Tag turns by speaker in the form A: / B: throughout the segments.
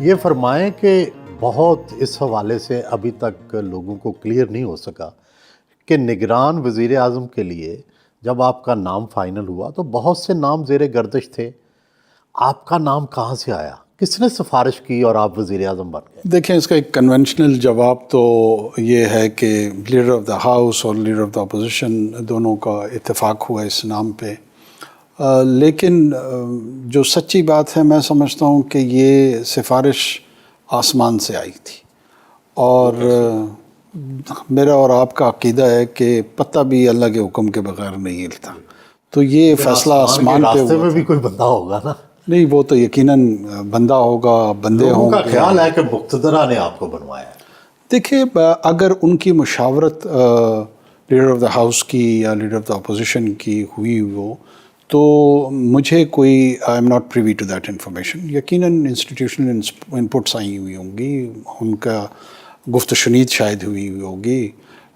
A: یہ فرمائیں کہ بہت اس حوالے سے ابھی تک لوگوں کو کلیئر نہیں ہو سکا کہ نگران وزیر اعظم کے لیے جب آپ کا نام فائنل ہوا تو بہت سے نام زیر گردش تھے، آپ کا نام کہاں سے آیا؟ کس نے سفارش کی اور آپ وزیر اعظم بن گئے؟
B: دیکھیں، اس کا ایک کنونشنل جواب تو یہ ہے کہ لیڈر آف دا ہاؤس اور لیڈر آف دا اپوزیشن دونوں کا اتفاق ہوا اس نام پہ، لیکن جو سچی بات ہے میں سمجھتا ہوں کہ یہ سفارش آسمان سے آئی تھی، اور میرا اور آپ کا عقیدہ ہے کہ پتہ بھی اللہ کے حکم کے بغیر نہیں ہلتا، تو یہ فیصلہ آسمان پہ
A: راستے
B: ہوا
A: میں
B: تھا۔
A: بھی کوئی بندہ ہوگا نا؟
B: نہیں، وہ تو یقیناً بندہ ہوگا، بندے
A: لوگوں
B: ہوں
A: کا
B: گے۔
A: خیال ہے کہ مقتدرہ نے آپ کو بنوایا ہے۔
B: دیکھیے، اگر ان کی مشاورت لیڈر آف دا ہاؤس کی یا لیڈر آف دا اپوزیشن کی ہوئی ہو تو مجھے کوئی I am not privy to that information. یقیناً انسٹیٹیوشنل انپٹس آئی ہوئی ہوں گی، ان کا گفت و شنید شاید ہوئی ہوگی۔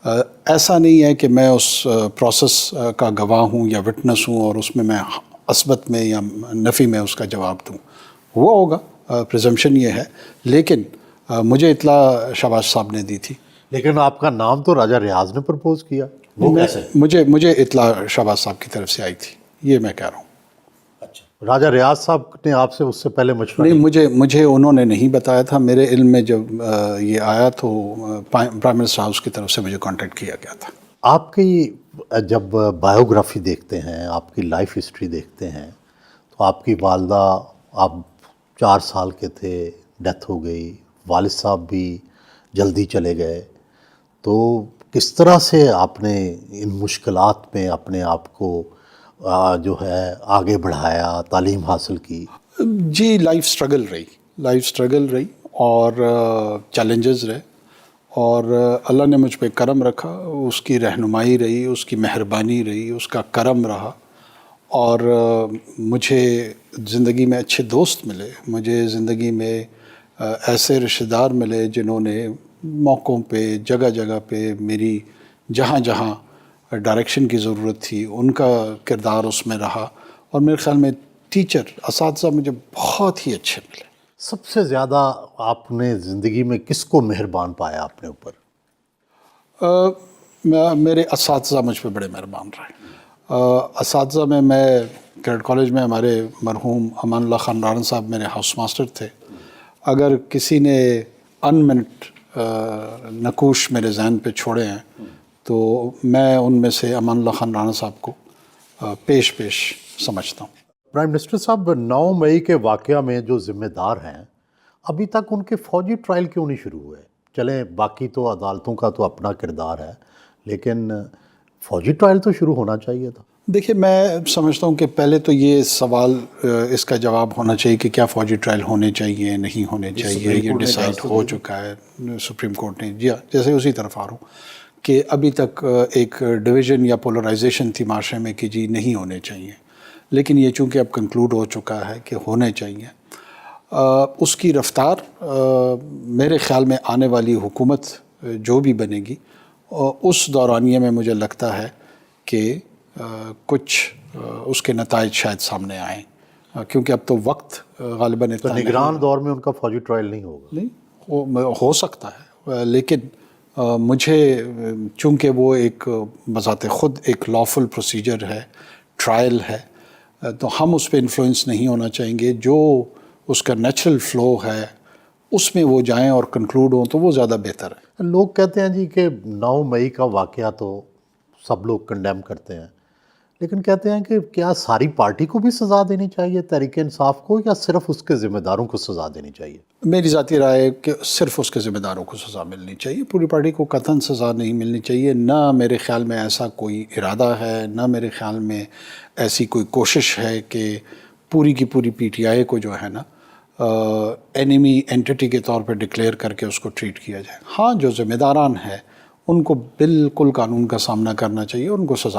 B: ایسا نہیں ہے کہ میں اس پروسیس کا گواہ ہوں یا وٹنس ہوں اور اس میں اثبت میں یا نفی میں اس کا جواب دوں۔ ہوا ہوگا، پریزمپشن یہ ہے، لیکن مجھے اطلاع شہباز صاحب نے دی تھی۔
A: لیکن آپ کا نام تو راجہ ریاض نے پرپوز کیا، وہ کیسے؟
B: مجھے اطلاع شہباز صاحب کی طرف سے آئی تھی، یہ میں کہہ رہا ہوں۔
A: اچھا، راجہ ریاض صاحب نے آپ سے اس سے پہلے مشورہ
B: نہیں، مجھے انہوں نے نہیں بتایا تھا۔ میرے علم میں جب یہ آیا تو پرائم منسٹر ہاؤس کی طرف سے مجھے کانٹیکٹ کیا گیا تھا۔
A: آپ کی جب بایوگرافی دیکھتے ہیں، آپ کی لائف ہسٹری دیکھتے ہیں تو آپ کی والدہ، آپ 4 سال کے تھے، ڈیتھ ہو گئی، والد صاحب بھی جلدی چلے گئے، تو کس طرح سے آپ نے ان مشکلات میں اپنے آپ کو جو ہے آگے بڑھایا، تعلیم حاصل کی؟
B: جی، لائف سٹرگل رہی اور چیلنجز رہے، اور اللہ نے مجھ پہ کرم رکھا، اس کی رہنمائی رہی، اس کی مہربانی رہی، اس کا کرم رہا، اور مجھے زندگی میں اچھے دوست ملے، مجھے زندگی میں ایسے رشتہ دار ملے جنہوں نے موقعوں پہ، جگہ جگہ پہ میری جہاں جہاں ڈائریکشن کی ضرورت تھی ان کا کردار اس میں رہا، اور میرے خیال میں ٹیچر، اساتذہ مجھے بہت ہی اچھے ملے۔
A: سب سے زیادہ آپ نے زندگی میں کس کو مہربان پایا اپنے اوپر؟
B: میرے اساتذہ مجھ پہ بڑے مہربان رہے۔ اساتذہ میں کیڈٹ کالج میں ہمارے مرحوم امان اللہ خان ران صاحب میرے ہاؤس ماسٹر تھے۔ اگر کسی نے منٹ نقوش میرے ذہن پہ چھوڑے ہیں تو میں ان میں سے امان اللہ خان رانا صاحب کو پیش سمجھتا ہوں۔
A: پرائم منسٹر صاحب، 9 مئی کے واقعہ میں جو ذمہ دار ہیں ابھی تک ان کے فوجی ٹرائل کیوں نہیں شروع ہوئے؟ چلیں، باقی تو عدالتوں کا تو اپنا کردار ہے، لیکن فوجی ٹرائل تو شروع ہونا چاہیے تھا۔
B: دیکھیے، میں سمجھتا ہوں کہ پہلے تو یہ سوال، اس کا جواب ہونا چاہیے کہ کیا فوجی ٹرائل ہونے چاہیے، نہیں ہونے چاہیے، یہ ڈیسائیڈ ہو چکا ہے سپریم کورٹ نے۔ جی، جیسے اسی طرف آ رہا ہوں کہ ابھی تک ایک ڈویژن یا پولرائزیشن تھی معاشرے میں کہ جی نہیں ہونے چاہیے، لیکن یہ چونکہ اب کنکلوڈ ہو چکا ہے کہ ہونے چاہیے، اس کی رفتار میرے خیال میں آنے والی حکومت جو بھی بنے گی اس دورانیے میں مجھے لگتا ہے کہ کچھ اس کے نتائج شاید سامنے آئیں، کیونکہ اب تو وقت غالباً
A: تو
B: اتنا
A: نگران دور میں ان کا فوجی ٹرائل نہیں ہوگا؟
B: نہیں ہو سکتا ہے، لیکن مجھے چونکہ وہ ایک بذات خود ایک لافل پروسیجر ہے، ٹرائل ہے، تو ہم اس پہ انفلوئنس نہیں ہونا چاہیں گے۔ جو اس کا نیچرل فلو ہے اس میں وہ جائیں اور کنکلوڈ ہوں تو وہ زیادہ بہتر ہے۔
A: لوگ کہتے ہیں جی کہ 9 مئی کا واقعہ تو سب لوگ کنڈیم کرتے ہیں، لیکن کہتے ہیں کہ کیا ساری پارٹی کو بھی سزا دینی چاہیے، تحریک انصاف کو، یا صرف اس کے ذمہ داروں کو سزا دینی چاہیے؟
B: میری ذاتی رائے ہے کہ صرف اس کے ذمہ داروں کو سزا ملنی چاہیے، پوری پارٹی کو قطعاً سزا نہیں ملنی چاہیے۔ نہ میرے خیال میں ایسا کوئی ارادہ ہے، نہ میرے خیال میں ایسی کوئی کوشش ہے کہ پوری کی پوری پی ٹی آئی کو جو ہے نا اینیمی اینٹی کے طور پہ ڈکلیئر کر کے اس کو ٹریٹ کیا جائے۔ ہاں، جو ذمہ داران ہیں ان کو بالکل قانون کا سامنا کرنا چاہیے، ان کو سزا